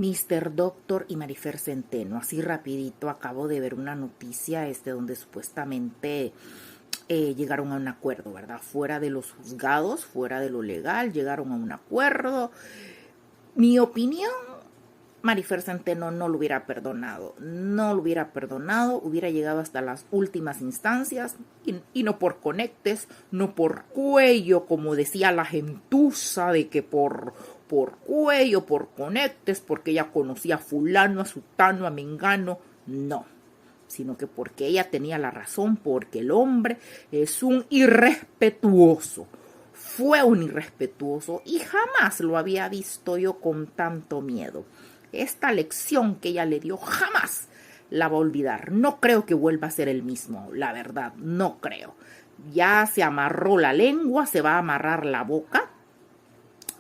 Mr. Doctor y Marifer Centeno. Así rapidito acabo de ver una noticia donde supuestamente llegaron a un acuerdo, ¿verdad? Fuera de los juzgados, fuera de lo legal, llegaron a un acuerdo. Mi opinión, Marifer Centeno no lo hubiera perdonado. No lo hubiera perdonado, hubiera llegado hasta las últimas instancias y no por conectes, no por cuello, como decía la gentuza, de que por cuello, por conectes, porque ella conocía a fulano, a sutano, a mengano. No, sino que porque ella tenía la razón, porque el hombre es un irrespetuoso. Fue un irrespetuoso y jamás lo había visto yo con tanto miedo. Esta lección que ella le dio jamás la va a olvidar. No creo que vuelva a ser el mismo, la verdad, no creo. Ya se amarró la lengua, se va a amarrar la boca,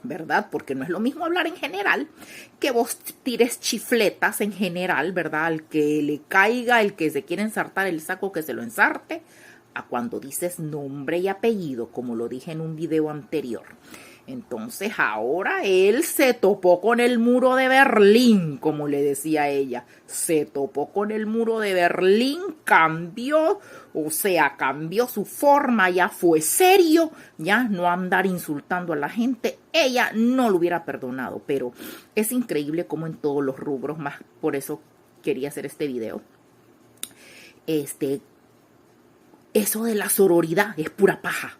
¿verdad? Porque no es lo mismo hablar en general, que vos tires chifletas en general, ¿verdad? Al que le caiga, el que se quiere ensartar el saco, que se lo ensarte, a cuando dices nombre y apellido, como lo dije en un video anterior. Entonces ahora él se topó con el muro de Berlín, como le decía ella. Se topó con el muro de Berlín, cambió su forma, ya fue serio, ya no andar insultando a la gente. Ella no lo hubiera perdonado, pero es increíble como en todos los rubros, más por eso quería hacer este video. Eso de la sororidad es pura paja.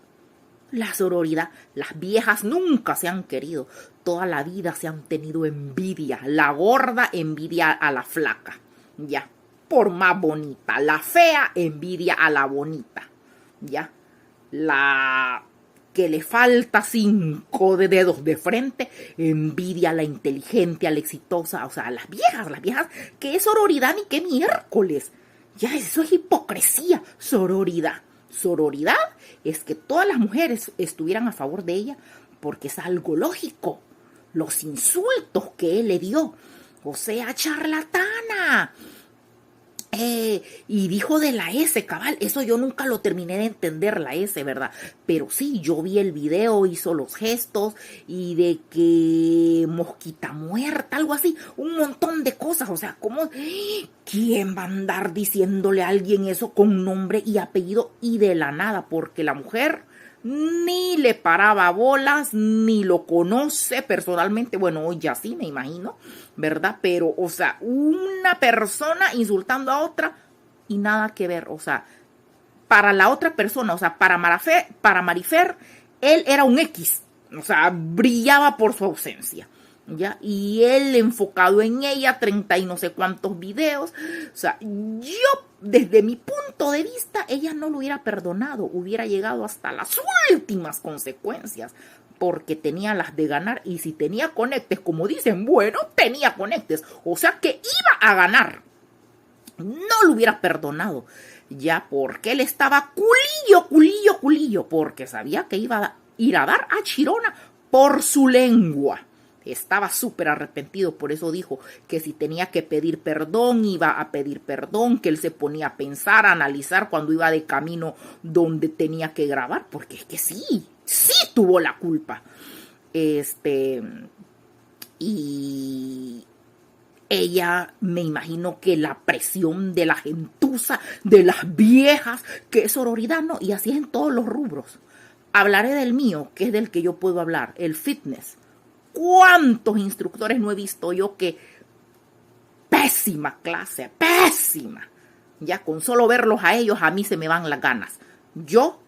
La sororidad, las viejas nunca se han querido, toda la vida se han tenido envidia, la gorda envidia a la flaca, ya, por más bonita, la fea envidia a la bonita, ya, la que le falta 5 dedos de frente envidia a la inteligente, a la exitosa, o sea, a las viejas, que es sororidad ni qué miércoles, ya, eso es hipocresía, sororidad. Sororidad es que todas las mujeres estuvieran a favor de ella porque es algo lógico. Los insultos que él le dio, o sea, charlatana. Y dijo de la S, cabal, eso yo nunca lo terminé de entender, la S, ¿verdad? Pero sí, yo vi el video, hizo los gestos y de que mosquita muerta, algo así, un montón de cosas, o sea, ¿cómo? ¿Quién va a andar diciéndole a alguien eso con nombre y apellido y de la nada? Porque la mujer ni le paraba bolas, ni lo conoce personalmente, bueno, hoy ya sí, me imagino, ¿verdad? Pero, o sea, una persona insultando a otra y nada que ver, o sea, para la otra persona, o sea, para Marifer, él era un X, o sea, brillaba por su ausencia, ¿ya? Y él enfocado en ella, 30 y no sé cuántos videos, o sea, yo, desde mi punto de vista, ella no lo hubiera perdonado, hubiera llegado hasta las últimas consecuencias, porque tenía las de ganar, y si tenía conectes, como dicen, bueno, tenía conectes, o sea que iba a ganar, no lo hubiera perdonado, ya, porque él estaba culillo, porque sabía que iba a ir a dar a Chirona por su lengua. Estaba súper arrepentido, por eso dijo que si tenía que pedir perdón, iba a pedir perdón, que él se ponía a pensar, a analizar cuando iba de camino donde tenía que grabar, porque es que sí tuvo la culpa. Y ella, me imagino que la presión de la gentuza, de las viejas, que es sororidad, no, y así es en todos los rubros. Hablaré del mío, que es del que yo puedo hablar, el fitness. ¿Cuántos instructores no he visto yo que pésima clase, pésima? Ya con solo verlos a ellos, a mí se me van las ganas. Yo,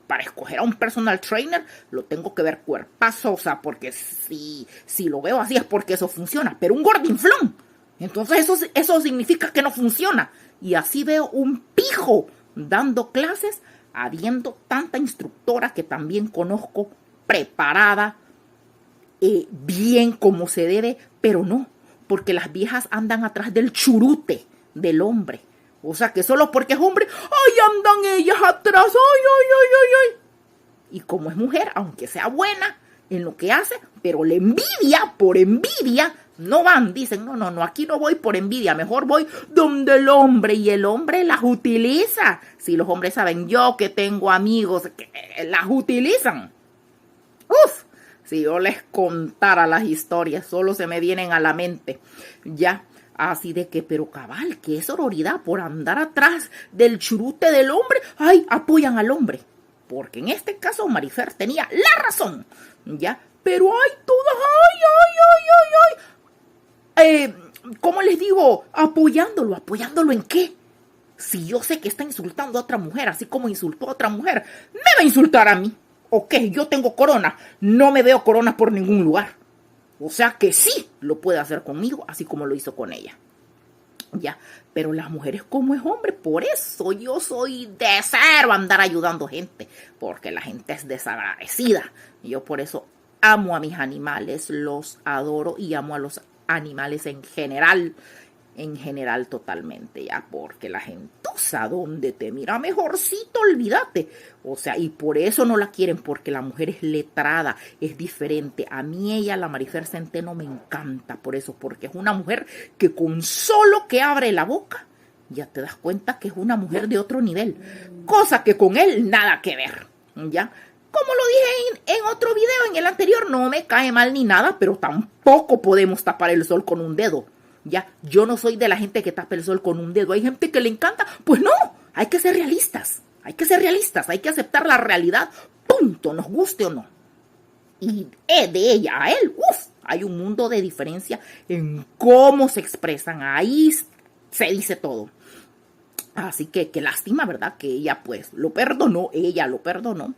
para escoger a un personal trainer, lo tengo que ver cuerpazo, o sea, porque si lo veo así es porque eso funciona. Pero un gordinflón, entonces eso significa que no funciona. Y así veo un pijo dando clases, habiendo tanta instructora que también conozco, preparada, bien como se debe, pero no, porque las viejas andan atrás del churute del hombre, o sea que solo porque es hombre, ¡ay, andan ellas atrás! ¡Ay! Y como es mujer, aunque sea buena en lo que hace, pero la envidia, por envidia, no van, dicen, no, aquí no voy por envidia, mejor voy donde el hombre, y el hombre las utiliza. Si los hombres saben, yo que tengo amigos que las utilizan, Si yo les contara las historias, solo se me vienen a la mente. Ya, así de que, pero cabal, qué sororidad por andar atrás del churute del hombre. Ay, apoyan al hombre. Porque en este caso Marifer tenía la razón. Ya, pero hay todas, ¿cómo les digo? ¿Apoyándolo en qué? Si yo sé que está insultando a otra mujer, así como insultó a otra mujer, me va a insultar a mí. Ok, yo tengo corona, no me veo corona por ningún lugar. O sea que sí lo puede hacer conmigo, así como lo hizo con ella. Ya, pero las mujeres como es hombre, por eso yo soy de cero andar ayudando gente, porque la gente es desagradecida. Yo por eso amo a mis animales, los adoro y amo a los animales en general totalmente, ya, porque la gentuza donde te mira mejorcito, olvídate, o sea, y por eso no la quieren, porque la mujer es letrada, es diferente. A mí ella, la Marifer Centeno, me encanta por eso, porque es una mujer que con solo que abre la boca, ya te das cuenta que es una mujer de otro nivel, cosa que con él nada que ver, ya. Como lo dije en otro video, en el anterior, no me cae mal ni nada, pero tampoco podemos tapar el sol con un dedo. Ya, yo no soy de la gente que tapa el sol con un dedo. Hay gente que le encanta. Pues no, hay que ser realistas. Hay que ser realistas, hay que aceptar la realidad. Punto, nos guste o no. Y de ella a él, hay un mundo de diferencia en cómo se expresan. Ahí se dice todo. Así que qué lástima, ¿verdad? Que ella pues ella lo perdonó.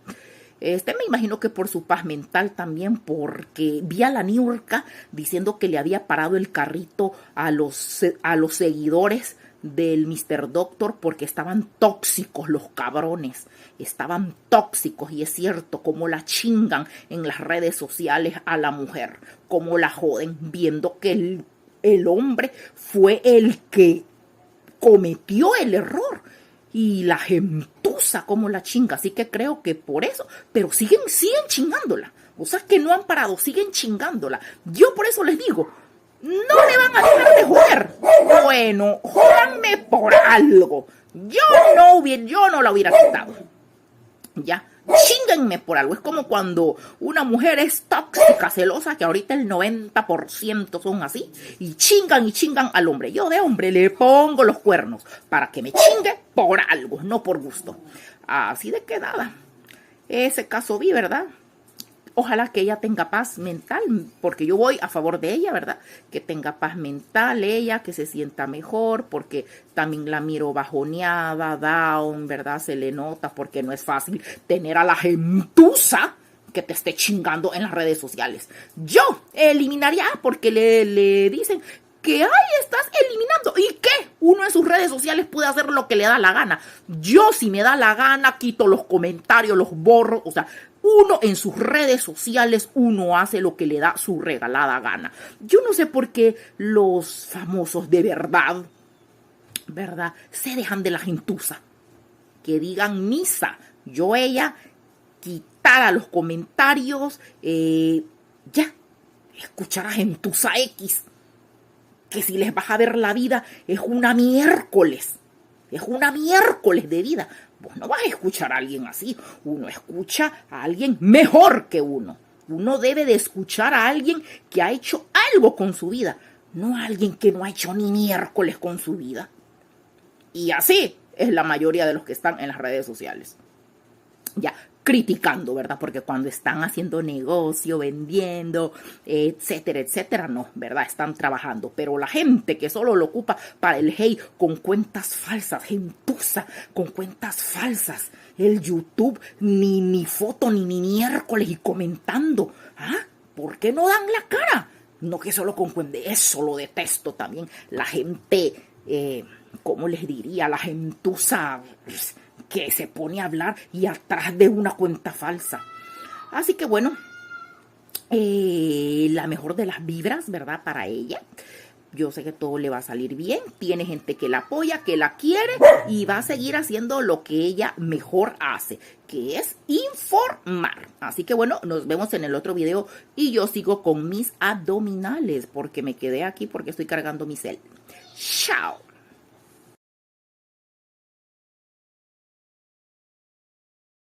Me imagino que por su paz mental también, porque vi a la Niurka diciendo que le había parado el carrito a los seguidores del Mr. Doctor porque estaban tóxicos los cabrones, estaban tóxicos, y es cierto, cómo la chingan en las redes sociales a la mujer, cómo la joden, viendo que el hombre fue el que cometió el error. Y la gentuza como la chinga. Así que creo que por eso. Pero siguen chingándola. O sea que no han parado. Siguen chingándola. Yo por eso les digo. No le van a dejar de joder. Bueno, jódanme por algo. Yo no la hubiera quitado. Ya. Chínguenme por algo. Es como cuando una mujer es tóxica, celosa, que ahorita el 90% son así, y chingan al hombre. Yo de hombre le pongo los cuernos para que me chingue por algo, no por gusto. Así de que nada. Ese caso vi, ¿verdad? Ojalá que ella tenga paz mental, porque yo voy a favor de ella, ¿verdad? Que tenga paz mental ella, que se sienta mejor, porque también la miro bajoneada, down, ¿verdad? Se le nota, porque no es fácil tener a la gentuza que te esté chingando en las redes sociales. Yo eliminaría, porque le dicen que estás eliminando. ¿Y qué? Uno en sus redes sociales puede hacer lo que le da la gana. Yo, si me da la gana, quito los comentarios, los borro, o sea, uno en sus redes sociales, uno hace lo que le da su regalada gana. Yo no sé por qué los famosos de verdad, se dejan de la gentuza. Que digan misa. Yo ella, quitar los comentarios, escuchar a gentuza X. Que si les vas a ver la vida, es una miércoles. Es una miércoles de vida. Vos no vas a escuchar a alguien así. Uno escucha a alguien mejor que uno. Uno debe de escuchar a alguien que ha hecho algo con su vida. No a alguien que no ha hecho ni miércoles con su vida. Y así es la mayoría de los que están en las redes sociales. Ya, criticando, ¿verdad? Porque cuando están haciendo negocio, vendiendo, etcétera, no, ¿verdad? Están trabajando. Pero la gente que solo lo ocupa para el hate con cuentas falsas, gentuza, con cuentas falsas, el YouTube, ni foto, ni miércoles, y comentando. ¿Por qué no dan la cara? No, que solo con cuentas, eso lo detesto también. La gente, ¿cómo les diría? La gentuza que se pone a hablar y atrás de una cuenta falsa. Así que bueno, la mejor de las vibras, ¿verdad? Para ella. Yo sé que todo le va a salir bien. Tiene gente que la apoya, que la quiere, y va a seguir haciendo lo que ella mejor hace, que es informar. Así que bueno, nos vemos en el otro video, y yo sigo con mis abdominales porque me quedé aquí porque estoy cargando mi cel. Chao.